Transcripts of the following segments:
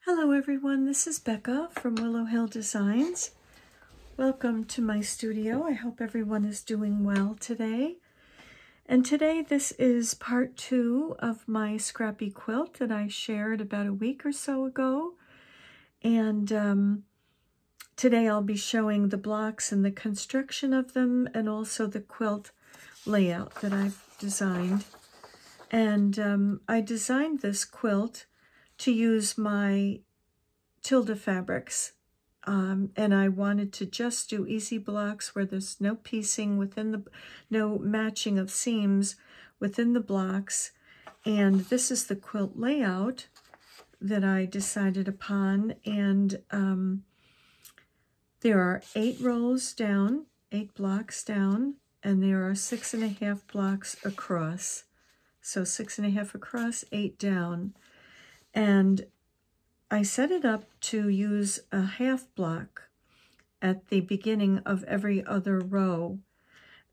Hello everyone, this is Becca from Willow Hill Designs. Welcome to my studio. I hope everyone is doing well today. And today this is part 2 of my Scrappy quilt that I shared about a week or so ago. And today I'll be showing the blocks and the construction of them and also the quilt layout that I've designed. And I designed this quilt to use my Tilda fabrics, and I wanted to just do easy blocks where there's no piecing no matching of seams within the blocks. And this is the quilt layout that I decided upon, and there are 8 rows down, 8 blocks down, and there are 6.5 blocks across. So 6.5 across, 8 down. And I set it up to use a half block at the beginning of every other row,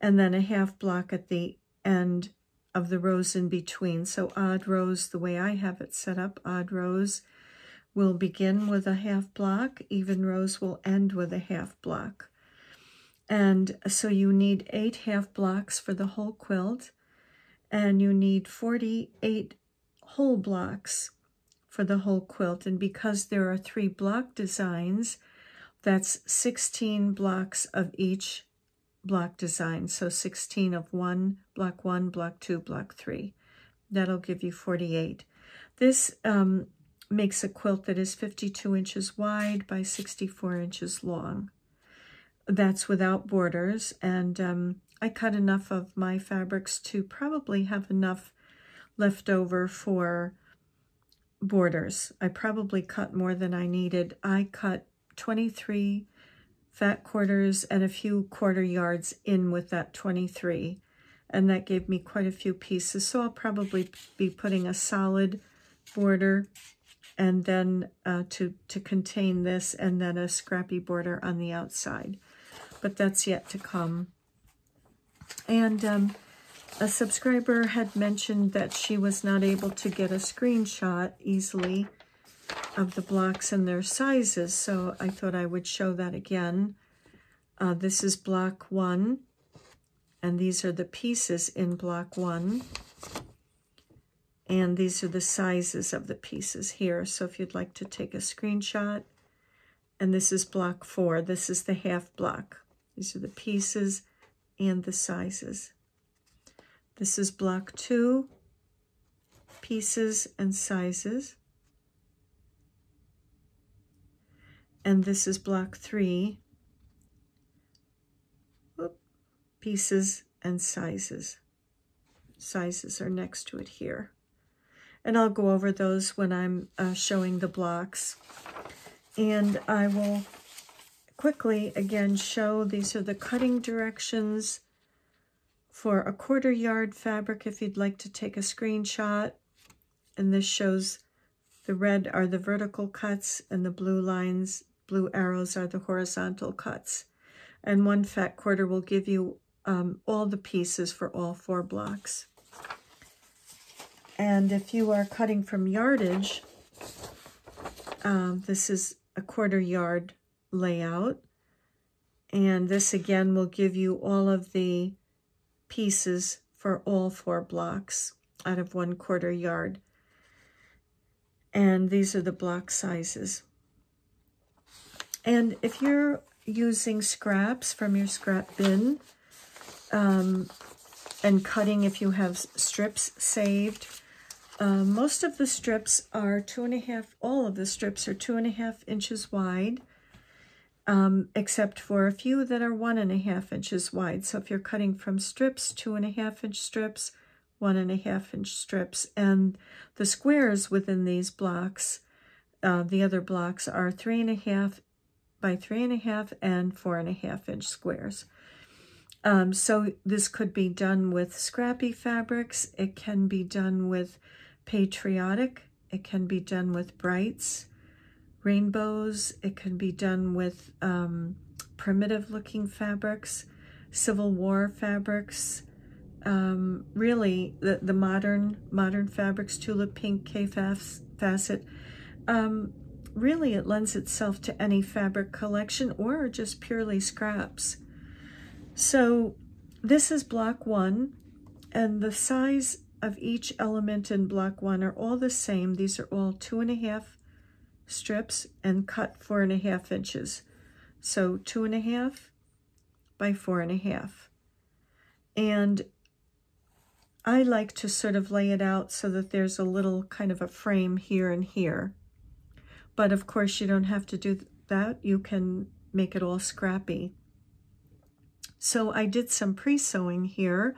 and then a half block at the end of the rows in between. So odd rows, the way I have it set up, odd rows will begin with a half block, even rows will end with a half block. And so you need 8 half blocks for the whole quilt, and you need 48 whole blocks for the whole quilt. And because there are 3 block designs, that's 16 blocks of each block design. So 16 of block 1, block 2, block 3. That'll give you 48. This makes a quilt that is 52 inches wide by 64 inches long. That's without borders, and I cut enough of my fabrics to probably have enough left over for borders. I probably cut more than I needed. I cut 23 fat quarters and a few quarter yards in with that 23, and that gave me quite a few pieces. So I'll probably be putting a solid border and then to contain this, and then a scrappy border on the outside. But that's yet to come. And a subscriber had mentioned that she was not able to get a screenshot easily of the blocks and their sizes, so I thought I would show that again. This is block 1, and these are the pieces in block 1. And these are the sizes of the pieces here, so if you'd like to take a screenshot. And this is block 4. This is the half block. These are the pieces and the sizes. This is block 2, pieces and sizes. And this is block 3, pieces and sizes. Sizes are next to it here. And I'll go over those when I'm showing the blocks. And I will quickly again show, these are the cutting directions for a quarter yard fabric if you'd like to take a screenshot. And this shows the red are the vertical cuts and the blue lines, blue arrows are the horizontal cuts. And 1 fat quarter will give you all the pieces for all 4 blocks. And if you are cutting from yardage, this is a quarter yard layout. And this again will give you all of the pieces for all 4 blocks out of 1/4 yard. And these are the block sizes. And if you're using scraps from your scrap bin, and cutting, if you have strips saved, most of the strips are 2.5, all of the strips are 2.5 inches wide, except for a few that are 1.5 inches wide. So if you're cutting from strips, 2.5 inch strips, 1.5 inch strips, and the squares within these blocks, the other blocks are 3.5 by 3.5 and 4.5 inch squares. So this could be done with scrappy fabrics. It can be done with patriotic. It can be done with brights, rainbows. It can be done with primitive looking fabrics, Civil War fabrics, really the modern fabrics, tulip pink, K facet. really it lends itself to any fabric collection or just purely scraps. So this is block 1, and the size of each element in block 1 are all the same. These are all 2.5 strips and cut 4.5 inches. So 2.5 by 4.5. And I like to sort of lay it out so that there's a little kind of a frame here and here. But of course you don't have to do that. You can make it all scrappy. So I did some pre-sewing here,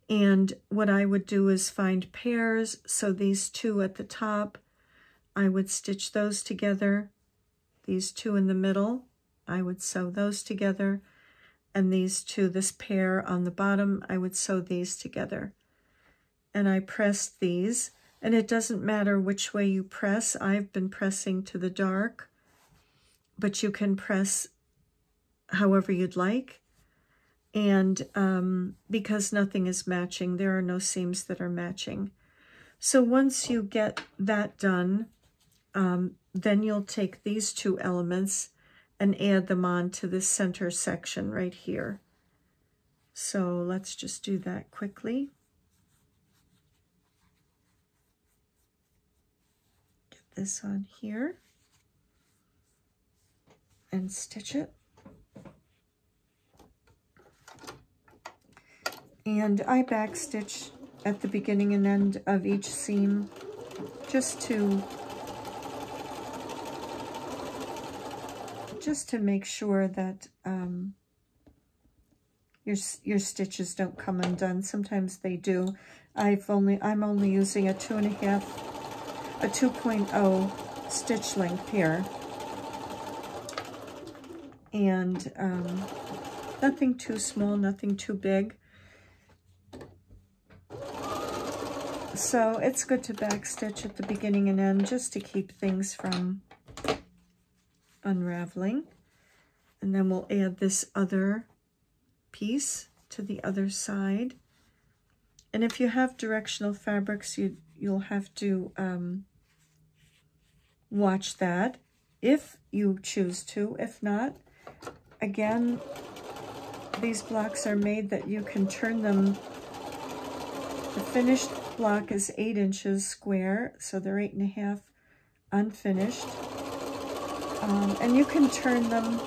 and what I would do is find pairs. So these two at the top, I would stitch those together. These two in the middle, I would sew those together. And these two, this pair on the bottom, I would sew these together. And I pressed these, and it doesn't matter which way you press. I've been pressing to the dark, but you can press however you'd like. And because nothing is matching, there are no seams that are matching. So once you get that done, then you'll take these two elements and add them on to this center section right here. So let's just do that quickly. Get this on here and stitch it. And I backstitch at the beginning and end of each seam just to make sure that your stitches don't come undone. Sometimes they do. I'm only using a 2.0 stitch length here, and nothing too small, nothing too big. So it's good to backstitch at the beginning and end just to keep things from unraveling. And then we'll add this other piece to the other side. And if you have directional fabrics, you'll have to watch that if you choose to. If not, again, these blocks are made that you can turn them. The finished block is 8 inches square, so they're 8.5 unfinished. And you can turn them.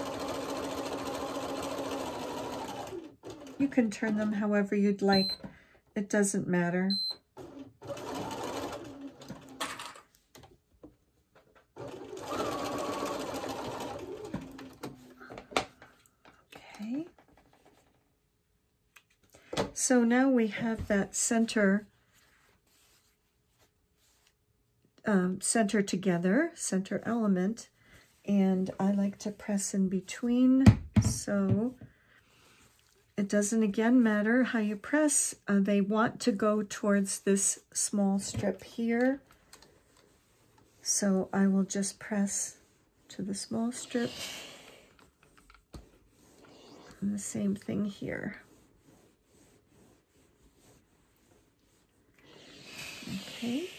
You can turn them however you'd like. It doesn't matter. Okay. So now we have that center together, center element, and I like to press in between, so it doesn't again matter how you press. They want to go towards this small strip here, so I will just press to the small strip, and the same thing here. Okay.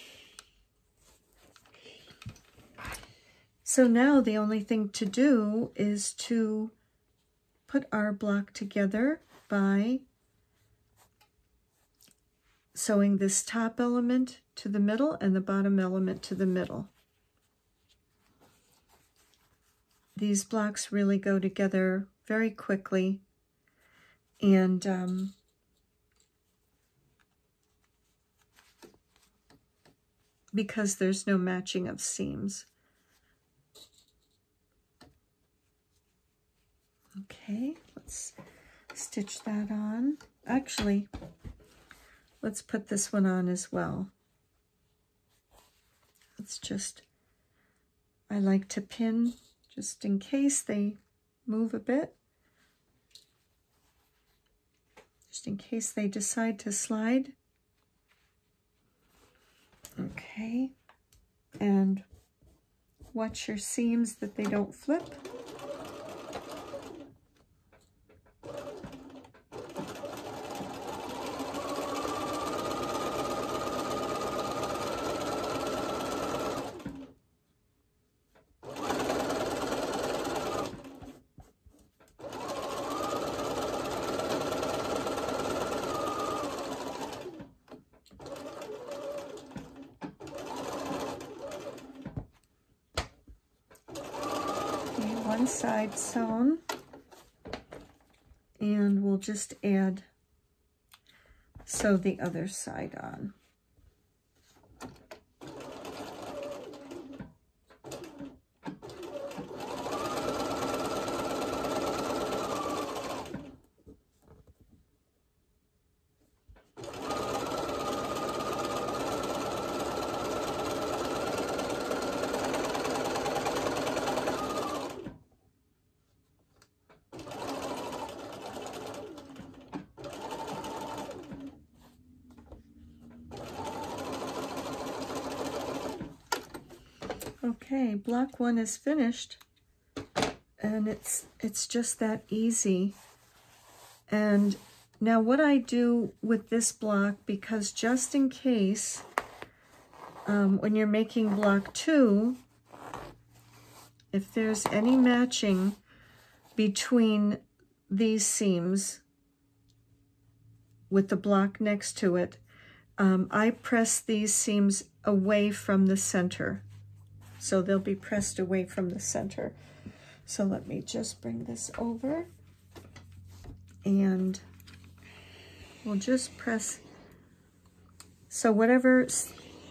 So now the only thing to do is to put our block together by sewing this top element to the middle and the bottom element to the middle. These blocks really go together very quickly, and because there's no matching of seams. Okay, let's stitch that on. Actually, let's put this one on as well. I like to pin just in case they move a bit. Just in case they decide to slide. Okay, and watch your seams that they don't flip. one side sewn, and we'll just sew the other side on. Okay, block 1 is finished, and it's just that easy. And now what I do with this block, because just in case when you're making block 2, if there's any matching between these seams with the block next to it, I press these seams away from the center. So they'll be pressed away from the center. So let me just bring this over, and we'll just press. So whatever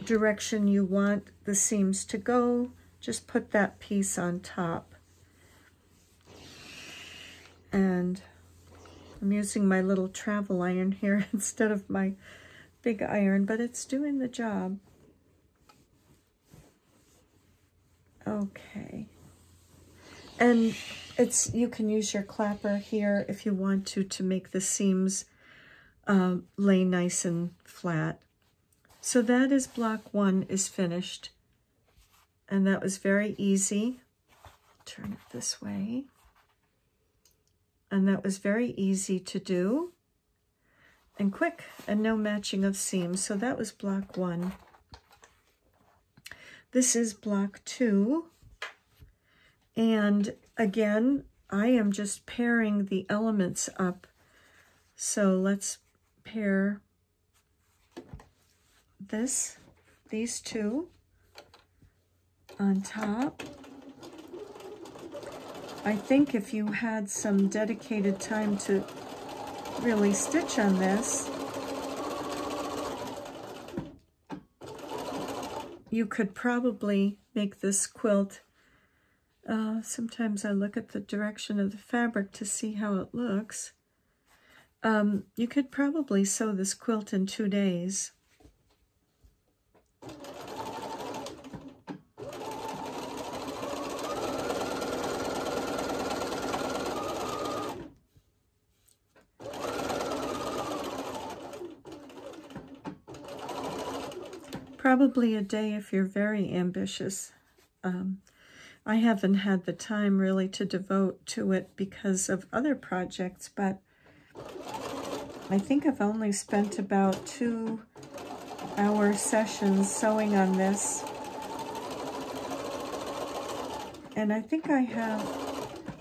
direction you want the seams to go, just put that piece on top. And I'm using my little travel iron here instead of my big iron, but it's doing the job. Okay, and you can use your clapper here if you want to make the seams lay nice and flat. So that is block 1 is finished, and that was very easy. Turn it this way, and that was very easy to do and quick, and no matching of seams. So that was block 1. This is block 2, and again, I am just pairing the elements up. So let's pair these two on top. I think if you had some dedicated time to really stitch on this, you could probably make this quilt. Sometimes I look at the direction of the fabric to see how it looks. You could probably sew this quilt in 2 days. Probably a day if you're very ambitious. I haven't had the time really to devote to it because of other projects, but I think I've only spent about 2-hour sessions sewing on this. And I think I have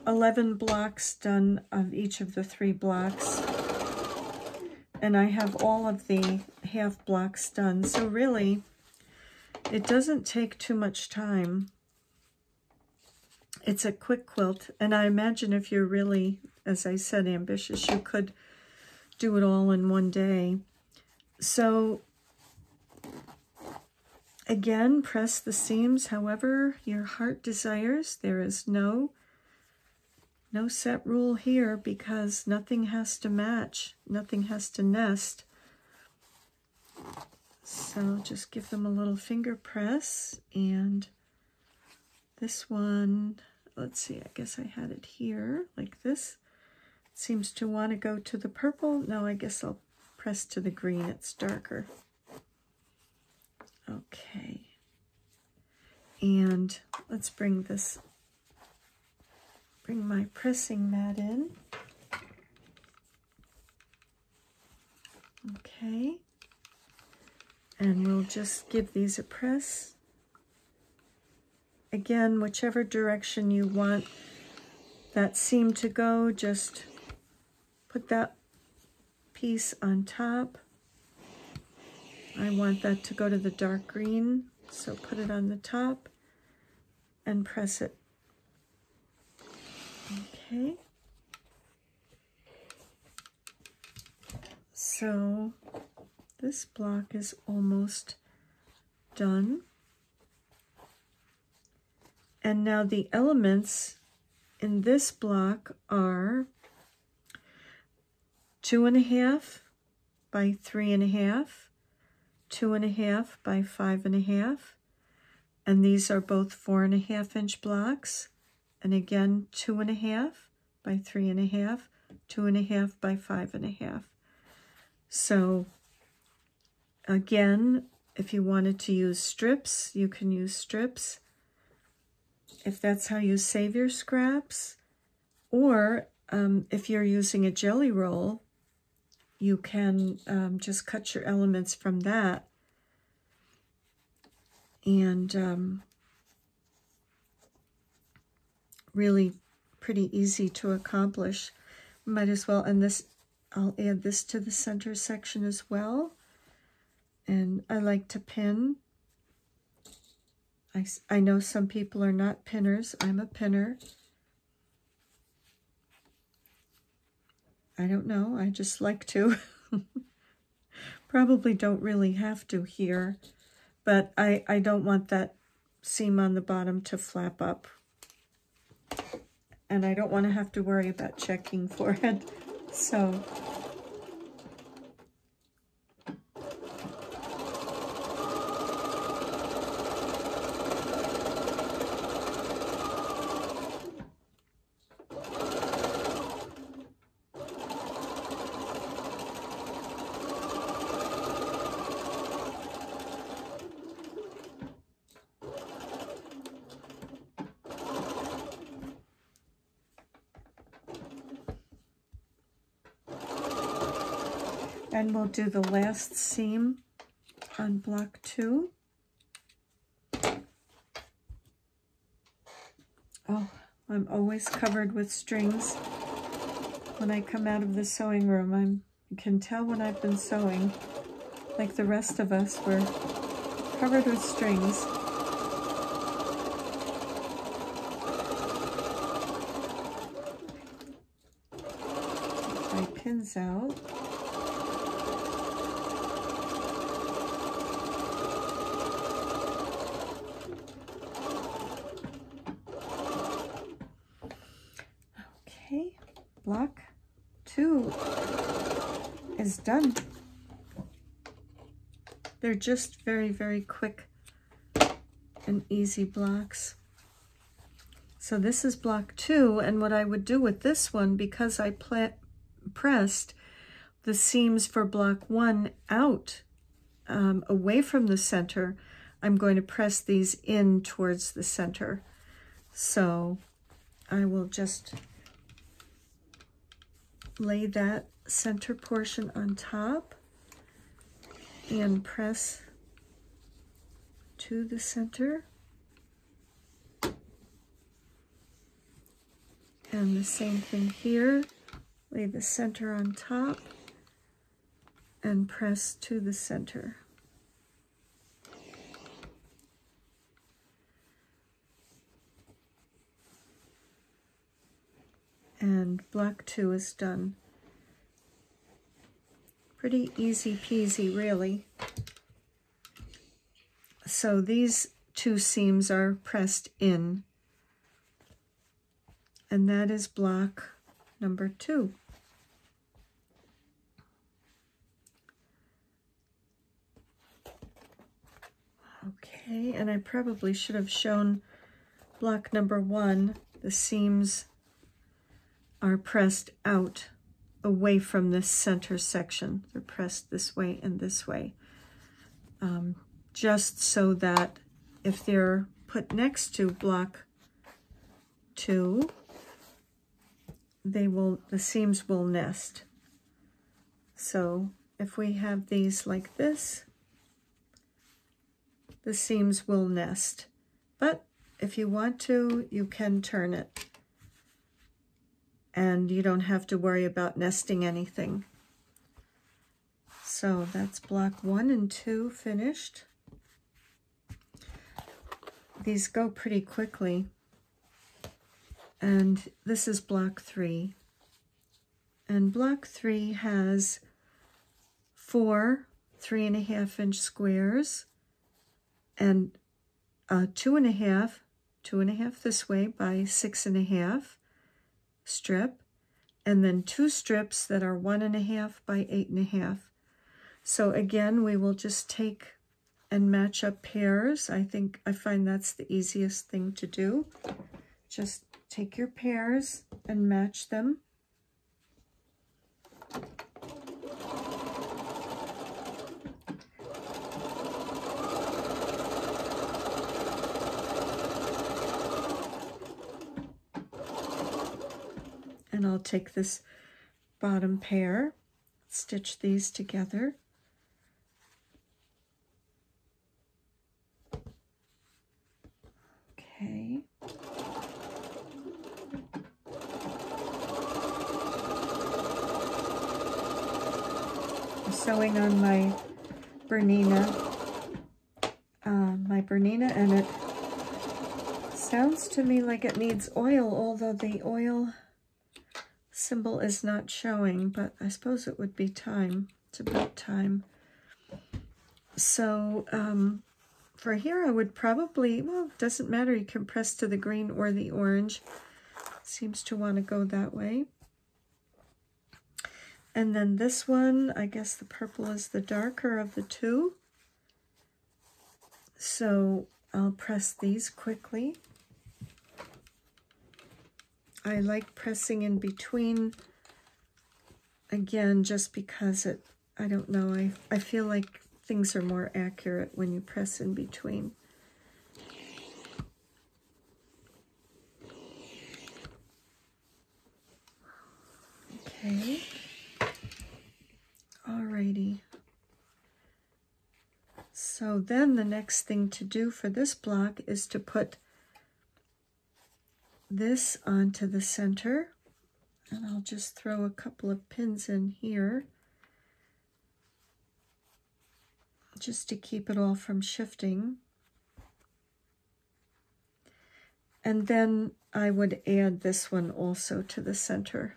11 blocks done of each of the 3 blocks. And I have all of the half blocks done. So really, it doesn't take too much time. It's a quick quilt, and I imagine if you're really, as I said, ambitious, you could do it all in 1 day. So again, press the seams however your heart desires. There is no set rule here, because nothing has to match, nothing has to nest. So just give them a little finger press, and this one, let's see, I guess I had it here like this. It seems to want to go to the purple. No, I guess I'll press to the green, it's darker. Okay, and let's bring my pressing mat in. Okay, and we'll just give these a press. Again, whichever direction you want that seam to go, just put that piece on top. I want that to go to the dark green, so put it on the top and press it. Okay. So this block is almost done. And now the elements in this block are 2.5 by 3.5, 2.5 by 5.5, and these are both 4.5-inch blocks. And again, 2.5 by 3.5, 2.5 by 5.5. So again, if you wanted to use strips, you can use strips, if that's how you save your scraps. Or if you're using a jelly roll, you can just cut your elements from that. And really pretty easy to accomplish. Might as well, and this, I'll add this to the center section as well. And I like to pin. I know some people are not pinners. I'm a pinner. I don't know, I just like to. Probably don't really have to here, but I don't want that seam on the bottom to flap up. And I don't want to have to worry about checking for it. So and we'll do the last seam on block 2. Oh, I'm always covered with strings when I come out of the sewing room. You can tell when I've been sewing, like the rest of us, we're covered with strings. Get my pins out. Okay, block 2 is done. They're just very, very quick and easy blocks. So this is block 2, and what I would do with this one, because I pressed the seams for block 1 out away from the center, I'm going to press these in towards the center. So I will just lay that center portion on top and press to the center. And the same thing here, lay the center on top and press to the center. And block 2 is done. Pretty easy peasy, really. So these 2 seams are pressed in, and that is block number 2. Okay, and I probably should have shown block number 1. The seams are pressed out away from this center section. They're pressed this way and this way, just so that if they're put next to block 2, the seams will nest. So if we have these like this, the seams will nest. But if you want to, you can turn it, and you don't have to worry about nesting anything. So that's block 1 and 2 finished. These go pretty quickly. And this is block 3. And block 3 has 4 3.5-inch squares and 2.5 this way by 6.5 strip, and then 2 strips that are 1.5 by 8.5. So again, we will just take and match up pairs. I find that's the easiest thing to do. Just take your pairs and match them. And I'll take this bottom pair, stitch these together. Okay. I'm sewing on my Bernina, and it sounds to me like it needs oil, although the oil symbol is not showing, but I suppose it would be time. It's about time. So for here I would probably, well, it doesn't matter, you can press to the green or the orange. Seems to want to go that way. And then this one, I guess the purple is the darker of the two. So I'll press these quickly. I like pressing in between, again, just because I don't know, I feel like things are more accurate when you press in between. Okay. Alrighty. So then the next thing to do for this block is to put this onto the center, and I'll just throw a couple of pins in here just to keep it all from shifting. And then I would add this one also to the center.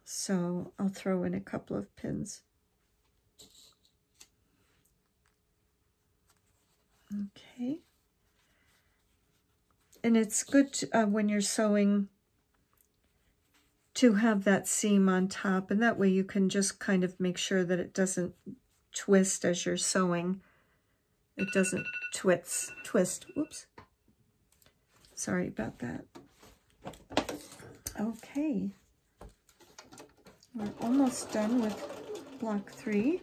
So I'll throw in a couple of pins. Okay. And it's good to, when you're sewing, to have that seam on top, and that way you can just kind of make sure that it doesn't twist as you're sewing. It doesn't twist. Whoops. Sorry about that. Okay. We're almost done with block 3.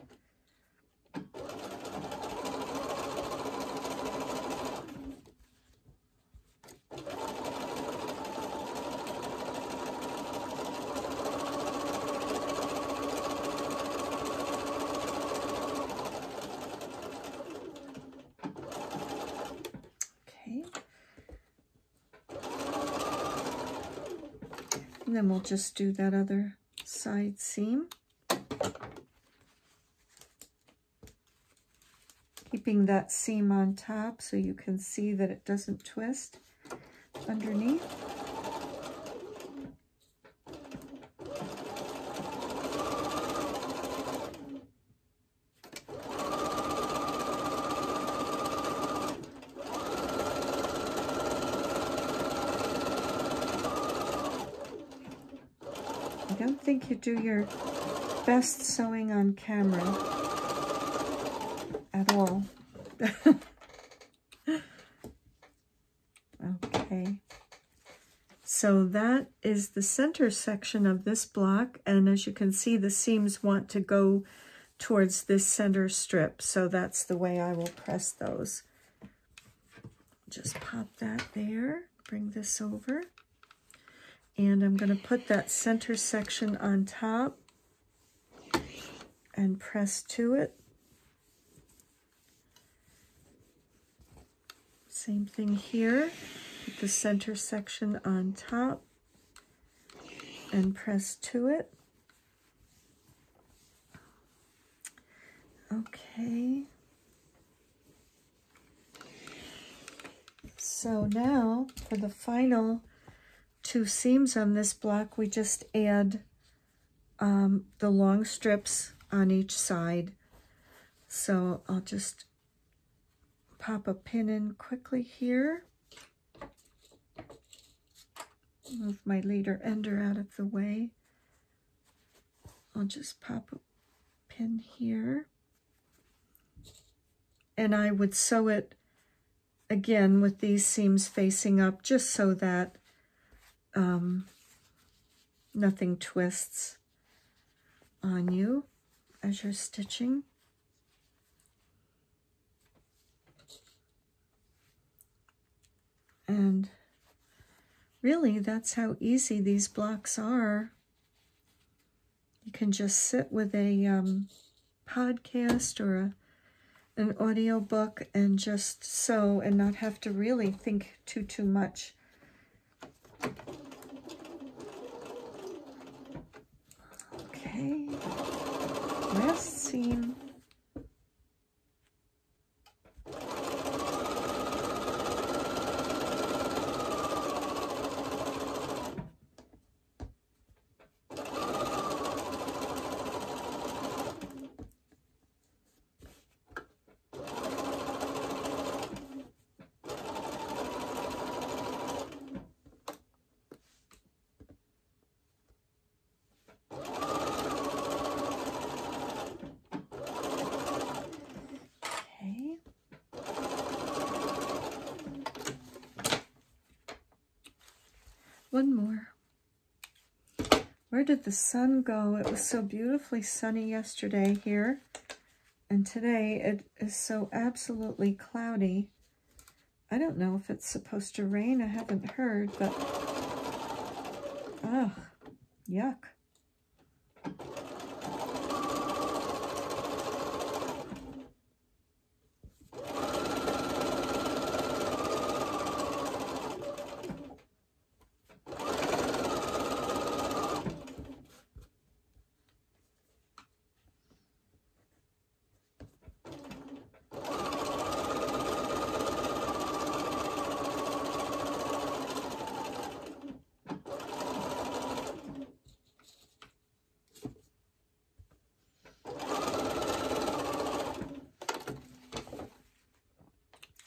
And then we'll just do that other side seam. Keeping that seam on top so you can see that it doesn't twist underneath. I don't think you do your best sewing on camera at all. Okay, so that is the center section of this block, and as you can see, the seams want to go towards this center strip, so that's the way I will press those. Just pop that there, bring this over. And I'm going to put that center section on top and press to it. Same thing here. Put the center section on top and press to it. Okay. So now for the final 2 seams on this block, we just add the long strips on each side. So I'll just pop a pin in quickly here. Move my leader ender out of the way. I'll just pop a pin here. And I would sew it again with these seams facing up, just so that nothing twists on you as you're stitching. And really, that's how easy these blocks are. You can just sit with a podcast or an audio book and just sew and not have to really think too much. Okay, last seam. One more. Where did the sun go? It was so beautifully sunny yesterday here, and today it is so absolutely cloudy. I don't know if it's supposed to rain. I haven't heard, but ugh, yuck.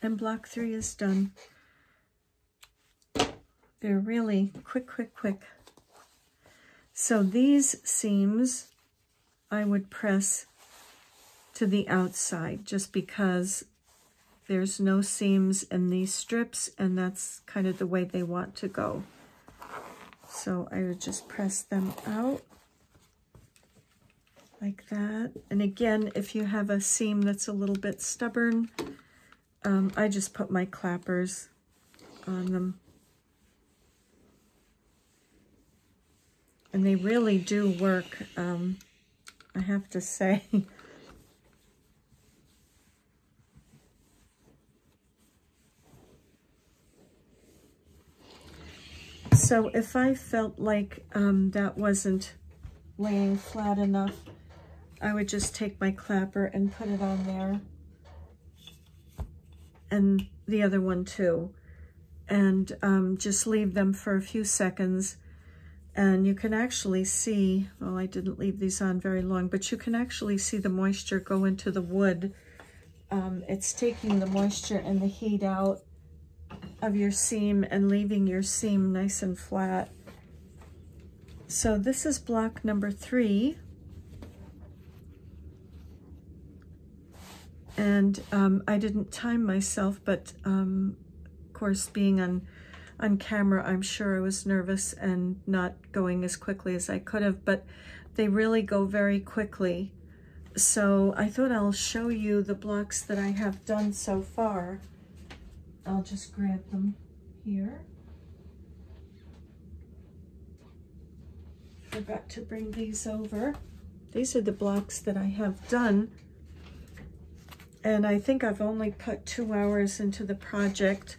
And block 3 is done. They're really quick. So these seams I would press to the outside just because there's no seams in these strips, and that's kind of the way they want to go. So I would just press them out like that. And again, if you have a seam that's a little bit stubborn, I just put my clappers on them. And they really do work, I have to say. So if I felt like that wasn't laying flat enough, I would just take my clapper and put it on there. And the other one too, and just leave them for a few seconds. And you can actually see, well, I didn't leave these on very long, but you can actually see the moisture go into the wood. It's taking the moisture and the heat out of your seam and leaving your seam nice and flat. So this is block number 3. And I didn't time myself, but of course, being on camera, I'm sure I was nervous and not going as quickly as I could have, but they really go very quickly. So I thought I'll show you the blocks that I have done so far. I'll just grab them here. Forgot to bring these over. These are the blocks that I have done. And I think I've only put 2 hours into the project.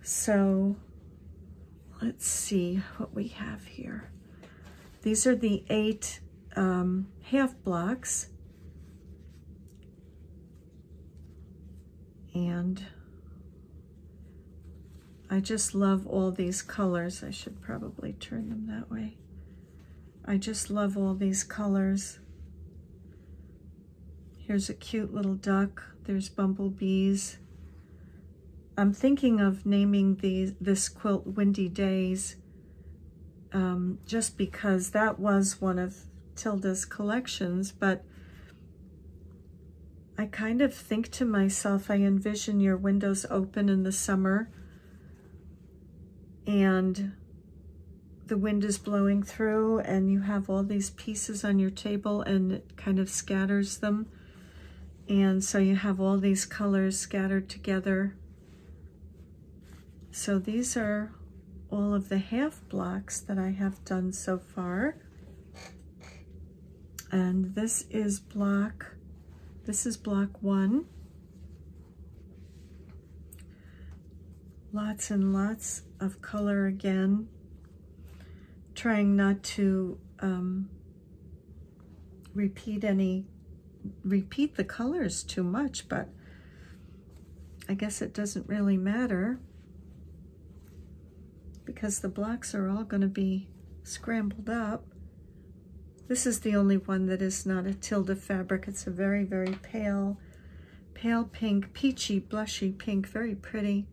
So let's see what we have here. These are the 8 half blocks. And I just love all these colors. I should probably turn them that way. I just love all these colors. Here's a cute little duck. There's bumblebees. I'm thinking of naming this quilt Windy Days, just because that was one of Tilda's collections, but I kind of think to myself, I envision your windows open in the summer and the wind is blowing through and you have all these pieces on your table and it kind of scatters them. And so you have all these colors scattered together. So these are all of the half blocks that I have done so far. And this is block 1. Lots and lots of color again. Trying not to repeat the colors too much, but I guess it doesn't really matter because the blocks are all going to be scrambled up. This is the only one that is not a Tilda fabric. It's a very, very pale pink, peachy, blushy pink, very pretty.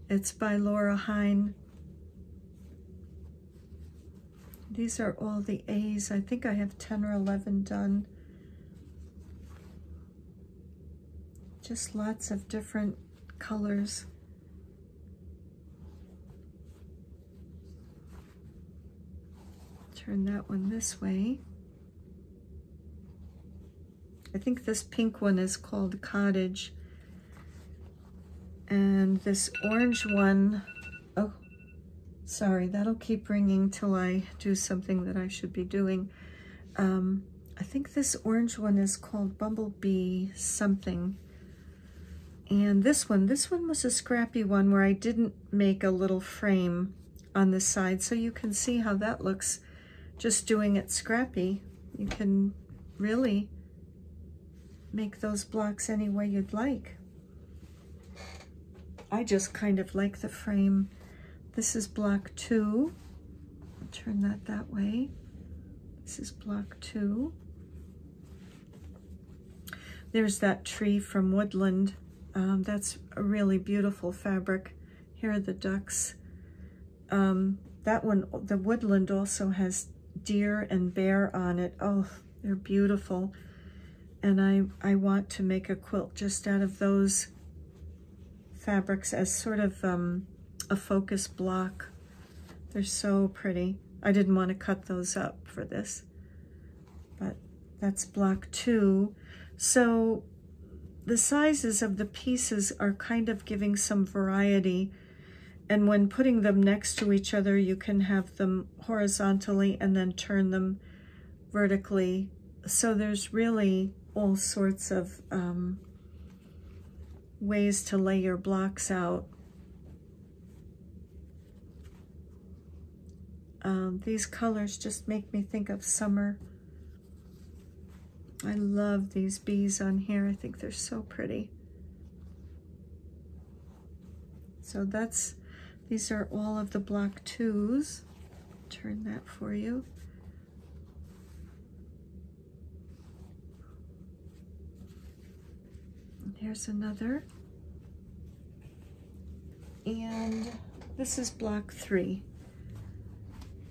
It's by Laura Hine. These are all the A's. I think I have 10 or 11 done. Just lots of different colors. Turn that one this way. I think this pink one is called Cottage. And this orange one, oh, sorry, that'll keep ringing till I do something that I should be doing. I think this orange one is called Bumblebee something. And this one was a scrappy one where I didn't make a little frame on the side, so you can see how that looks just doing it scrappy. You can really make those blocks any way you'd like. I just kind of like the frame. This is block 2. I'll turn that way. This is block 2. There's that tree from Woodland. That's a really beautiful fabric. Here are the ducks. That one, the Woodland, also has deer and bear on it. Oh, they're beautiful. And I want to make a quilt just out of those fabrics as sort of a focus block. They're so pretty. I didn't want to cut those up for this, but that's block 2. So the sizes of the pieces are kind of giving some variety, and when putting them next to each other, you can have them horizontally and then turn them vertically. So there's really all sorts of ways to lay your blocks out. These colors just make me think of summer. I love these bees on here. I think they're so pretty. So these are all of the block 2s. Turn that for you. And here's another. And this is block 3.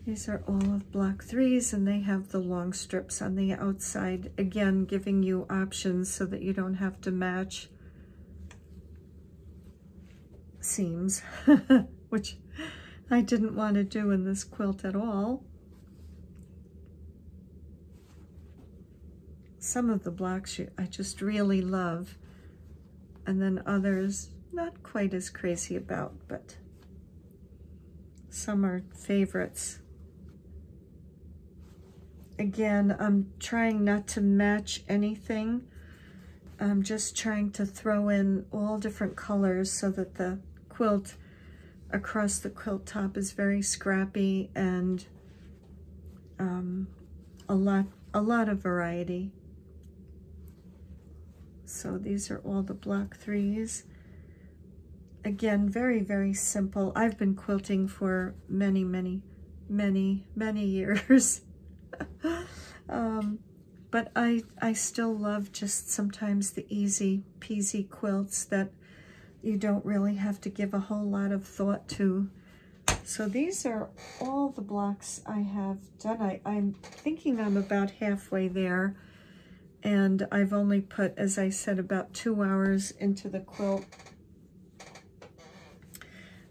These are all of block 3s, and they have the long strips on the outside, again giving you options so that you don't have to match seams, which I didn't want to do in this quilt at all. Some of the blocks I just really love, and then others not quite as crazy about, but some are favorites. Again, I'm trying not to match anything. I'm just trying to throw in all different colors so that the quilt across the quilt top is very scrappy and a lot of variety. So these are all the block 3s. again, very, very simple. I've been quilting for many, many, many, many years. But I still love just sometimes the easy peasy quilts that you don't really have to give a whole lot of thought to. So these are all the blocks I have done. I'm thinking I'm about halfway there, and I've only put, as I said, about 2 hours into the quilt.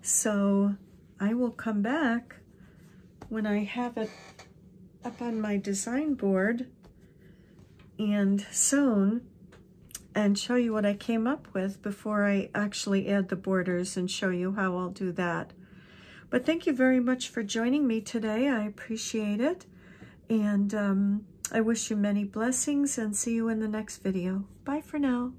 So I will come back when I have it up on my design board and sewn and show you what I came up with before I actually add the borders and show you how I'll do that. But thank you very much for joining me today. I appreciate it. And I wish you many blessings and see you in the next video. Bye for now.